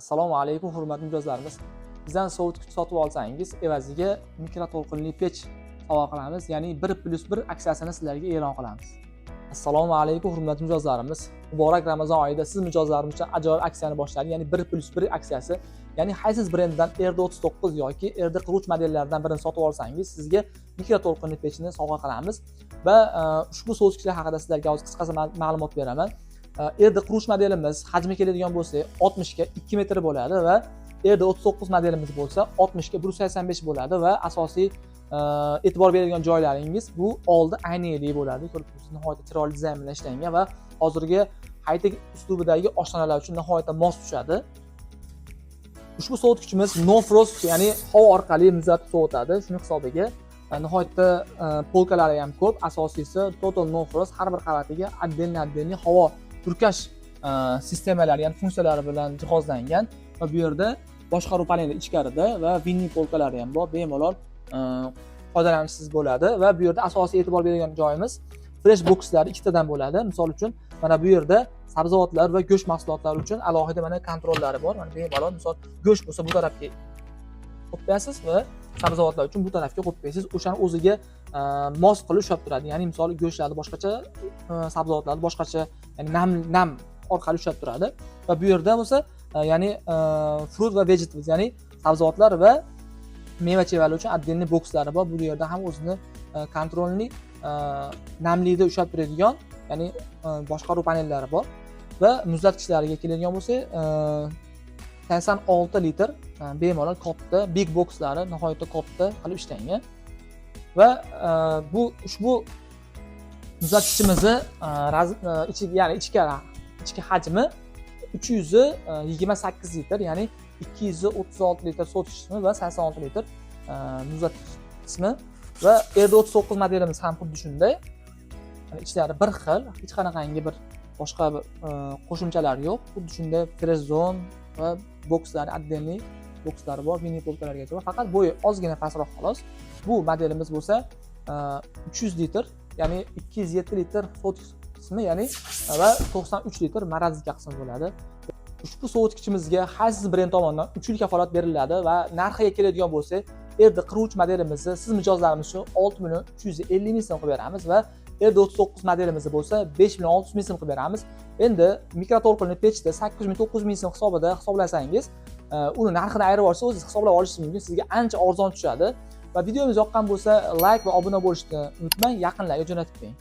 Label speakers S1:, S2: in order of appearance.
S1: Assalomu alaykum hurmatli mijozlarimiz. Bizdan sovutgich sotib olsangiz, evaziga mikroto'lqinli pech sovg'a qilamiz, ya'ni 1+1 aksiyasini sizlarga e'lon qilamiz. Assalomu alaykum hurmatli mijozlarimiz. Muborak Ramazon oyida siz mijozlarimiz uchun ajoyib aksiyani boshladik, ya'ni 1+1 aksiyasi. Ya'ni qaysiz brenddan RD39 yoki RD40 modellaridan birini sotib olsangiz, sizga mikroto'lqinli pechni sovg'a qilamiz va ushbu sovutgichlar haqida sizlarga hozir qisqacha ma'lumot beraman. RD40 modelimiz hajmi keladigan bo'lsa 60 ga 2 metr bo'ladi va RD39 modelimiz bo'lsa 60 ga 185 bo'ladi va asosiy e'tibor beradigan joylaringiz bu oldi aynali bo'ladi. Ko'rib turibsiz, nihoyatda chiroyli dizayn bilan ishlangan va hozirgi high-tech uslubidagi oshxonalar uchun nihoyatda mos tushadi. Ushbu sovutgichimiz no frost, ya'ni havo orqali muzlatib sovutadi. Shuning hisobiga nihoyatda polkalari ham ko'p. Asosiysi total no frost, har bir qavatiga отдельный havo purkash sistemalari, ya'ni funksiyalari bilan jihozlangan va bu yerda boshqaruv paneli ichkarida va vinil polkalari ham bor. Bemalol foydalanishsiz bo'ladi va bu yerda asosiy e'tibor beradigan joyimiz fresh boxlar ikkitadan bo'ladi. Misol uchun mana bu yerda sabzavotlar va go'sht mahsulotlari uchun alohida mana kontrollari bor. Mana bemalol misol go'sht bo'lsa bu tarafga qo'yib qo'yasiz va sabzavotlar uchun bu tarafga qo'yib qo'yasiz. O'shani o'ziga mos qilib ushlab turadi. Ya'ni misol go'shtlarni boshqacha, sabzavotlarni boshqacha, ya'ni nam orqali ushlab turadi. Va bu yerda bo'lsa ya'ni fruit va vegetables, ya'ni sabzavotlar va meva-chevalar uchun отдельный bokslari bor. Bu yerda ham o'zini kontrolli namlikda ushlab turadigan, ya'ni boshqaruv panellari bor va muzlatgichlariga keladigan bo'lsa 86 litr bemalol katta big boxlari nihoyatda katta qilib ishlangan va ushbu muzlatgichimizni ya'ni ichki hajmi 328 litr, ya'ni 236 litr sovutish qismi va 86 litr muzlatgich qismi va RD39 modelimiz ham xuddi shunday. Ichlari bir xil, hech qanaqangi bir boshqa qo'shimchalar yo'q. Xuddi shunday fresh zone va bokslar, отдельный bokslari bor, mini polkalargacha bor. Faqat bo'yi ozgina pastroq xolos. Bu modelimiz bo'lsa 300 litr, ya'ni 207 litr sovutish qismi, ya'ni va 93 litr morozilka qismi bo'ladi. Ushbu sovutgichimizga qaysiz brend tomonidan 3 yil kafolat beriladi va narxiga keladigan bo'lsa, RD40 modelimizni siz mijozlarimiz uchun 6.350.000 so'm qilib beramiz va RD39 modelimiz bo'lsa 5.600.000 so'm qilib beramiz. Endi mikroto'lqinli pechda 8.000-9.000 so'm hisobida hisoblasangiz, uni narxini ayirib olsa o'zingiz hisoblab olishingiz mumkin. Sizga ancha arzon tushadi va videomiz yoqqan bo'lsa, like va obuna bo'lishni unutmang, yaqinlarga jo'natib qo'ying.